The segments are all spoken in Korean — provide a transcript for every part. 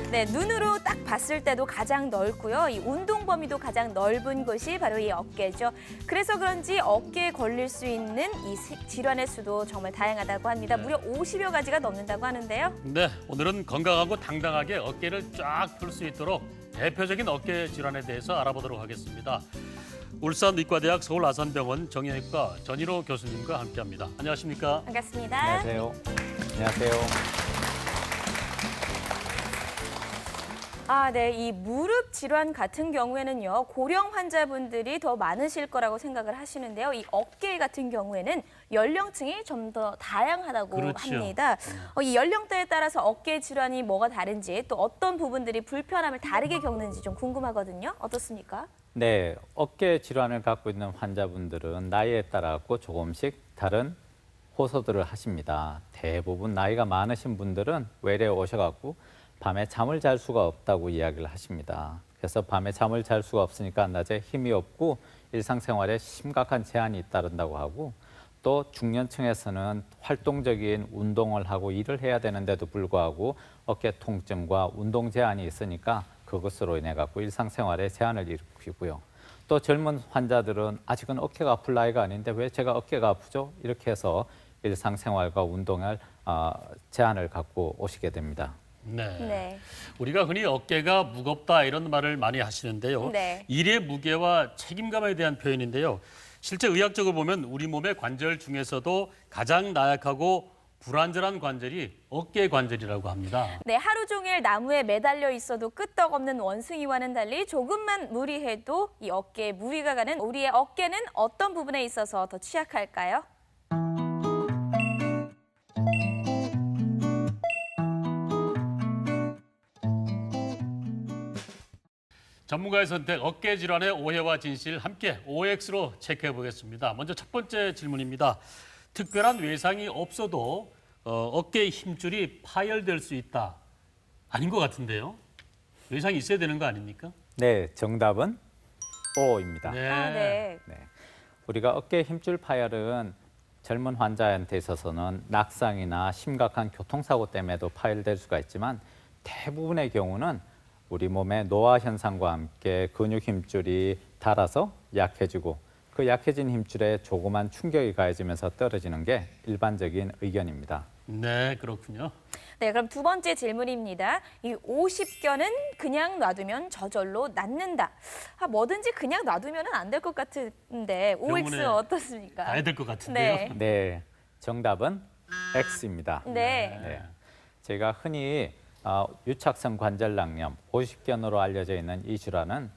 네, 눈으로 딱 봤을 때도 가장 넓고요. 이 운동 범위도 가장 넓은 곳이 바로 이 어깨죠. 그래서 그런지 어깨에 걸릴 수 있는 이 질환의 수도 정말 다양하다고 합니다. 무려 50여 가지가 넘는다고 하는데요. 네, 오늘은 건강하고 당당하게 어깨를 쫙 펼 수 있도록 대표적인 어깨 질환에 대해서 알아보도록 하겠습니다. 울산의과대학 서울아산병원 정형외과 전일호 교수님과 함께합니다. 안녕하십니까? 반갑습니다. 안녕하세요. 안녕하세요. 네, 이 무릎 질환 같은 경우에는요, 고령 환자분들이 더 많으실 거라고 생각을 하시는데요. 이 어깨 같은 경우에는 연령층이 좀 더 다양하다고 그렇죠. 합니다. 이 연령대에 따라서 어깨 질환이 뭐가 다른지 또 어떤 부분들이 불편함을 다르게 겪는지 좀 궁금하거든요. 어떻습니까? 네, 어깨 질환을 갖고 있는 환자분들은 나이에 따라 조금씩 다른 호소들을 하십니다. 대부분 나이가 많으신 분들은 외래에 오셔갖고 밤에 잠을 잘 수가 없다고 이야기를 하십니다. 그래서 밤에 잠을 잘 수가 없으니까 낮에 힘이 없고 일상생활에 심각한 제한이 잇따른다고 하고, 또 중년층에서는 활동적인 운동을 하고 일을 해야 되는데도 불구하고 어깨 통증과 운동 제한이 있으니까 그것으로 인해 갖고 일상생활에 제한을 일으키고요. 또 젊은 환자들은 아직은 어깨가 아플 나이가 아닌데 왜 제가 어깨가 아프죠? 이렇게 해서 일상생활과 운동을 제한을 갖고 오시게 됩니다. 네. 우리가 흔히 어깨가 무겁다 이런 말을 많이 하시는데요. 네. 일의 무게와 책임감에 대한 표현인데요. 실제 의학적으로 보면 우리 몸의 관절 중에서도 가장 나약하고 불안전한 관절이 어깨 관절이라고 합니다. 네, 하루 종일 나무에 매달려 있어도 끄떡없는 원숭이와는 달리 조금만 무리해도 이 어깨에 무리가 가는 우리의 어깨는 어떤 부분에 있어서 더 취약할까요? 전문가의 선택, 어깨 질환의 오해와 진실 함께 OX로 체크해 보겠습니다. 먼저 첫 번째 질문입니다. 특별한 외상이 없어도 어깨의 힘줄이 파열될 수 있다. 아닌 것 같은데요. 외상이 있어야 되는 거 아닙니까? 네, 정답은 O입니다. 네. 네. 우리가 어깨 힘줄 파열은 젊은 환자한테 있어서는 낙상이나 심각한 교통사고 때문에도 파열될 수가 있지만, 대부분의 경우는 우리 몸의 노화 현상과 함께 근육 힘줄이 닳아서 약해지고, 그 약해진 힘줄에 조그만 충격이 가해지면서 떨어지는 게 일반적인 의견입니다. 네, 그렇군요. 네, 그럼 두 번째 질문입니다. 이 50견은 그냥 놔두면 저절로 낫는다. 뭐든지 그냥 놔두면 안 될 것 같은데 OX 병원에 어떻습니까? 가야 될 것 같은데요. 네. 네, 정답은 X입니다. 네. 네. 저희가 흔히 유착성 관절낭염, 50견으로 알려져 있는 이 질환은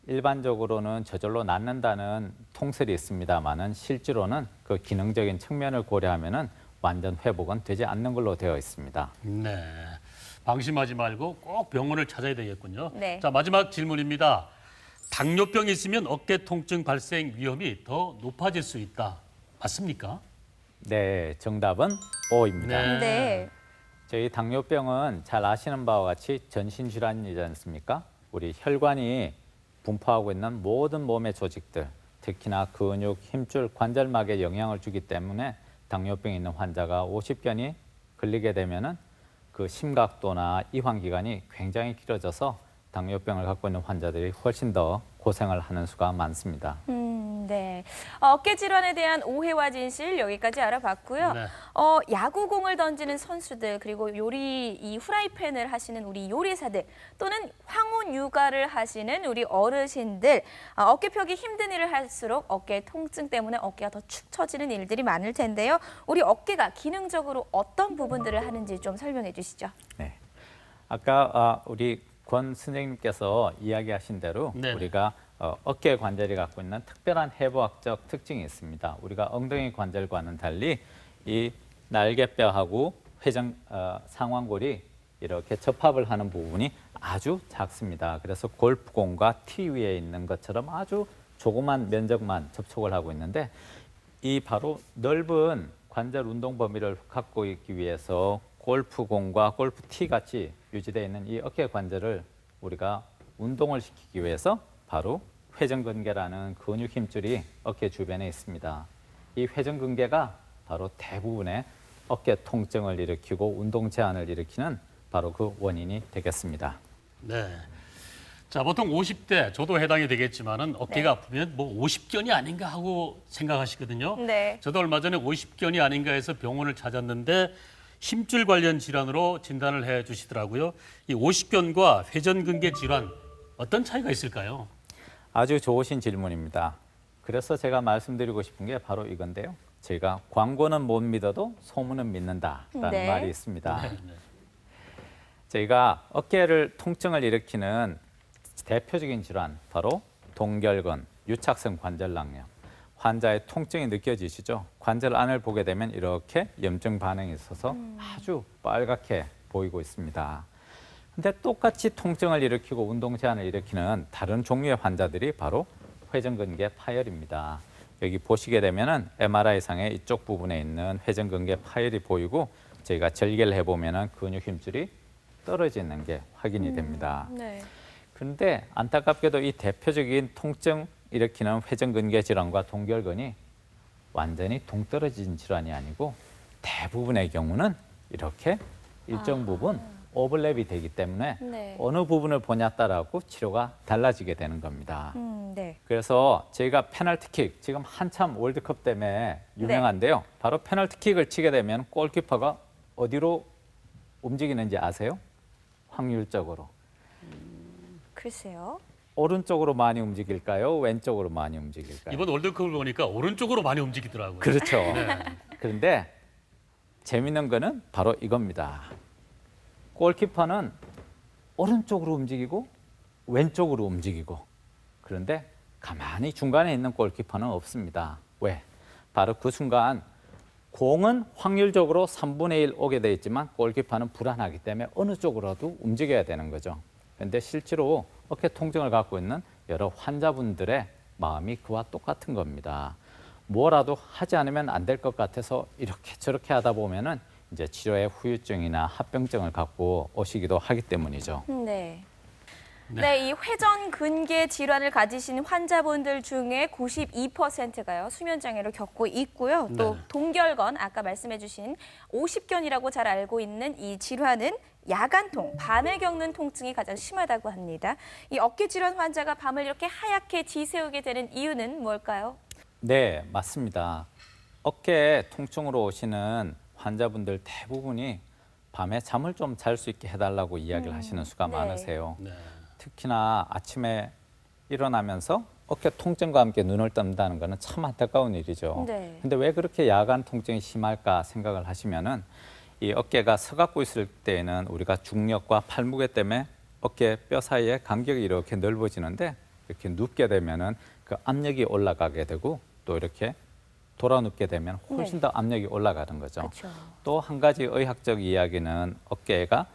일반적으로는 저절로 낫는다는 통설이 있습니다만은 실제로는 그 기능적인 측면을 고려하면은 완전 회복은 되지 않는 걸로 되어 있습니다. 네, 방심하지 말고 꼭 병원을 찾아야 되겠군요. 네. 자, 마지막 질문입니다. 당뇨병이 있으면 어깨 통증 발생 위험이 더 높아질 수 있다. 맞습니까? 네, 정답은 O입니다. 네. 네. 저희 당뇨병은 잘 아시는 바와 같이 전신질환이지 않습니까? 우리 혈관이 분포하고 있는 모든 몸의 조직들, 특히나 근육, 힘줄, 관절막에 영향을 주기 때문에 당뇨병이 있는 환자가 50견이 걸리게 되면은 그 심각도나 이환 기간이 굉장히 길어져서 당뇨병을 갖고 있는 환자들이 훨씬 더 고생을 하는 수가 많습니다. 네. 어깨 질환에 대한 오해와 진실 여기까지 알아봤고요. 네. 야구공을 던지는 선수들, 그리고 이 후라이팬을 하시는 우리 요리사들, 또는 황혼 육아를 하시는 우리 어르신들, 어깨 펴기 힘든 일을 할수록 어깨 통증 때문에 어깨가 더 축 처지는 일들이 많을 텐데요. 우리 어깨가 기능적으로 어떤 부분들을 하는지 좀 설명해 주시죠. 네. 아까 우리 권 선생님께서 이야기하신 대로 네네. 우리가 어깨 관절이 갖고 있는 특별한 해부학적 특징이 있습니다. 우리가 엉덩이 관절과는 달리 이 날개뼈하고 상완골이 이렇게 접합을 하는 부분이 아주 작습니다. 그래서 골프공과 티 위에 있는 것처럼 아주 조그만 면적만 접촉을 하고 있는데, 이 바로 넓은 관절 운동 범위를 갖고 있기 위해서 골프공과 골프티 같이 유지되어 있는 이 어깨 관절을 우리가 운동을 시키기 위해서 바로 회전근개라는 근육 힘줄이 어깨 주변에 있습니다. 이 회전근개가 바로 대부분의 어깨 통증을 일으키고 운동 제한을 일으키는 바로 그 원인이 되겠습니다. 네. 자, 보통 50대 저도 해당이 되겠지만은 어깨가 아프면 뭐 50견이 아닌가 하고 생각하시거든요. 네. 저도 얼마 전에 50견이 아닌가 해서 병원을 찾았는데 힘줄 관련 질환으로 진단을 해 주시더라고요. 이 50견과 회전근개 질환 어떤 차이가 있을까요? 아주 좋으신 질문입니다. 그래서 제가 말씀드리고 싶은 게 바로 이건데요. 저희가 광고는 못 믿어도 소문은 믿는다라는 네. 말이 있습니다. 네. 저희가 어깨를 통증을 일으키는 대표적인 질환 바로 동결근, 유착성 관절낭염. 환자의 통증이 느껴지시죠? 관절 안을 보게 되면 이렇게 염증 반응이 있어서 아주 빨갛게 보이고 있습니다. 근데 똑같이 통증을 일으키고 운동 제한을 일으키는 다른 종류의 환자들이 바로 회전근개 파열입니다. 여기 보시게 되면은 MRI상에 이쪽 부분에 있는 회전근개 파열이 보이고 저희가 절개를 해보면은 근육 힘줄이 떨어지는 게 확인이 됩니다. 네. 그런데 안타깝게도 이 대표적인 통증 일으키는 회전근개 질환과 동결근이 완전히 동떨어진 질환이 아니고 대부분의 경우는 이렇게 일정 부분 오버랩이 되기 때문에 네. 어느 부분을 보냐 따라고 치료가 달라지게 되는 겁니다. 네. 그래서 저희가 페널티킥, 지금 한참 월드컵 때문에 유명한데요. 바로 페널티킥을 치게 되면 골키퍼가 어디로 움직이는지 아세요? 확률적으로. 글쎄요. 오른쪽으로 많이 움직일까요? 왼쪽으로 많이 움직일까요? 이번 월드컵을 보니까 오른쪽으로 많이 움직이더라고요. 그렇죠. 그런데 재밌는 거는 바로 이겁니다. 골키퍼는 오른쪽으로 움직이고 왼쪽으로 움직이고 그런데 가만히 중간에 있는 골키퍼는 없습니다. 왜? 바로 그 순간 공은 확률적으로 3분의 1 오게 돼 있지만 골키퍼는 불안하기 때문에 어느 쪽으로도 움직여야 되는 거죠. 그런데 실제로 어깨 통증을 갖고 있는 여러 환자분들의 마음이 그와 똑같은 겁니다. 뭐라도 하지 않으면 안 될 것 같아서 이렇게 저렇게 하다 보면은 이제 치료에 후유증이나 합병증을 갖고 오시기도 하기 때문이죠. 네. 네, 이 회전근개 질환을 가지신 환자분들 중에 92%가요 수면 장애를 겪고 있고요. 또 네. 동결건 아까 말씀해주신 50견이라고 잘 알고 있는 이 질환은 야간통, 밤에 겪는 통증이 가장 심하다고 합니다. 이 어깨 질환 환자가 밤을 이렇게 하얗게 지새우게 되는 이유는 뭘까요? 네, 맞습니다. 어깨 통증으로 오시는 환자분들 대부분이 밤에 잠을 좀 잘 수 있게 해달라고 이야기를 하시는 수가 네. 많으세요. 네. 특히나 아침에 일어나면서 어깨 통증과 함께 눈을 뜬다는 것은 참 안타까운 일이죠. 네. 근데 왜 그렇게 야간 통증이 심할까 생각을 하시면은 이 어깨가 서갖고 있을 때에는 우리가 중력과 팔무게 때문에 어깨 뼈 사이에 간격이 이렇게 넓어지는데 이렇게 눕게 되면은 그 압력이 올라가게 되고 또 이렇게 돌아 눕게 되면 훨씬 더 압력이 올라가는 거죠. 그렇죠. 또 한 가지 의학적 이야기는 어깨가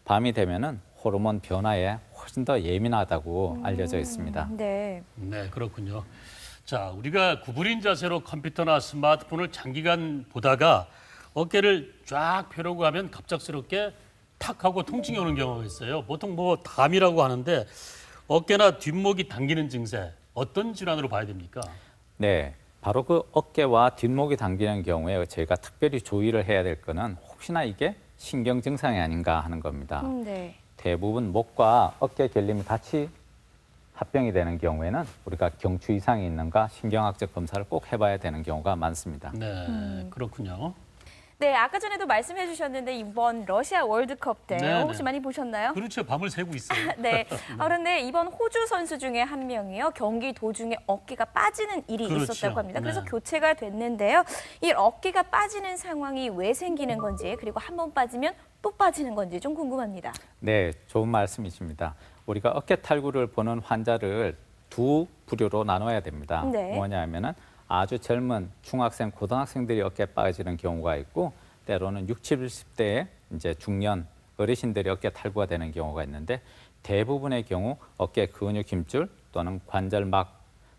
밤이 되면은 호르몬 변화에 훨씬 더 예민하다고 알려져 있습니다. 네. 네, 그렇군요. 자, 우리가 구부린 자세로 컴퓨터나 스마트폰을 장기간 보다가 어깨를 쫙 펴려고 하면 갑작스럽게 탁 하고 통증이 오는 경우가 있어요. 보통 뭐 담이라고 하는데 어깨나 뒷목이 당기는 증세 어떤 질환으로 봐야 됩니까? 네, 바로 그 어깨와 뒷목이 당기는 경우에 저희가 특별히 주의를 해야 될 거는 혹시나 이게 신경 증상이 아닌가 하는 겁니다. 네. 대부분 목과 어깨 결림이 같이 합병이 되는 경우에는 우리가 경추 이상이 있는가 신경학적 검사를 꼭 해봐야 되는 경우가 많습니다. 네, 그렇군요. 네, 아까 전에도 말씀해 주셨는데 이번 러시아 월드컵 때 네, 혹시 네. 많이 보셨나요? 그렇죠. 밤을 새고 있어요. 네. 그런데 이번 호주 선수 중에 한 명이요. 경기 도중에 어깨가 빠지는 일이 그렇죠. 있었다고 합니다. 그래서 네. 교체가 됐는데요. 이 어깨가 빠지는 상황이 왜 생기는 건지 그리고 한 번 빠지면 또 빠지는 건지 좀 궁금합니다. 네, 좋은 말씀이십니다. 우리가 어깨 탈구를 보는 환자를 두 부류로 나눠야 됩니다. 네. 뭐냐면은 아주 젊은 중학생, 고등학생들이 어깨에 빠지는 경우가 있고 때로는 60, 70대의 이제 중년 어르신들이 어깨 탈구가 되는 경우가 있는데 대부분의 경우 어깨 근육 힘줄 또는 관절막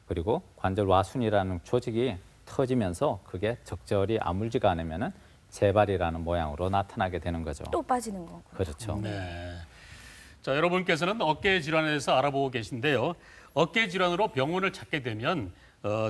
그리고 관절 와순이라는 조직이 터지면서 그게 적절히 아물지가 않으면은 재발이라는 모양으로 나타나게 되는 거죠. 또 빠지는 거고. 그렇죠. 네. 자, 여러분께서는 어깨 질환에 대해서 알아보고 계신데요. 어깨 질환으로 병원을 찾게 되면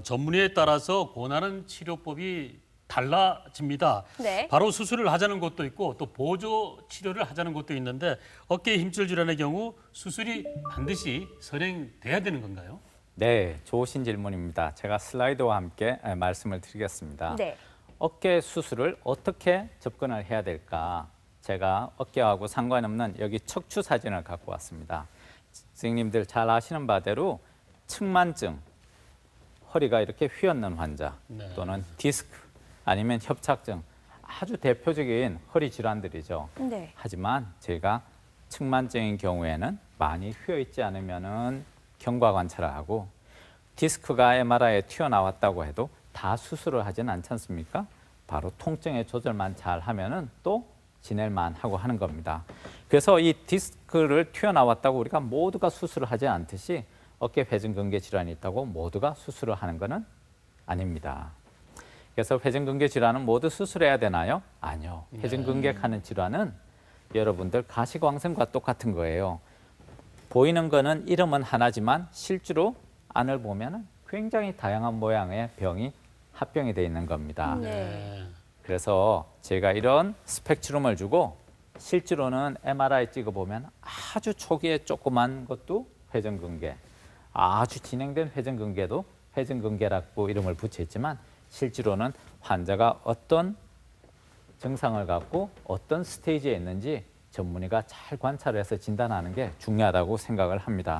전문의에 따라서 권하는 치료법이 달라집니다. 네. 바로 수술을 하자는 곳도 있고 또 보조 치료를 하자는 곳도 있는데 어깨 힘줄 질환의 경우 수술이 반드시 선행돼야 되는 건가요? 네, 좋으신 질문입니다. 제가 슬라이드와 함께 말씀을 드리겠습니다. 네. 어깨 수술을 어떻게 접근을 해야 될까? 제가 어깨하고 상관없는 여기 척추 사진을 갖고 왔습니다. 선생님들 잘 아시는 바대로 측만증, 허리가 이렇게 휘었는 환자 네. 또는 디스크 아니면 협착증 아주 대표적인 허리 질환들이죠. 네. 하지만 제가 측만증인 경우에는 많이 휘어 있지 않으면은 경과 관찰을 하고 디스크가 MRI에 튀어나왔다고 해도 다 수술을 하진 않지 않습니까? 바로 통증의 조절만 잘 하면은 또 지낼만 하고 하는 겁니다. 그래서 이 디스크를 튀어나왔다고 우리가 모두가 수술을 하지 않듯이 어깨 회전근개 질환이 있다고 모두가 수술을 하는 것은 아닙니다. 그래서 회전근개 질환은 모두 수술해야 되나요? 아니요. 회전근개하는 질환은 여러분들 가시광선과 똑같은 거예요. 보이는 거는 이름은 하나지만 실제로 안을 보면 굉장히 다양한 모양의 병이 합병이 되어 있는 겁니다. 네. 그래서 제가 이런 스펙트럼을 주고 실제로는 MRI 찍어보면 아주 초기에 조그만 것도 회전근개, 아주 진행된 회전근개도 회전근개라고 이름을 붙였지만 실제로는 환자가 어떤 증상을 갖고 어떤 스테이지에 있는지 전문의가 잘 관찰해서 진단하는 게 중요하다고 생각을 합니다.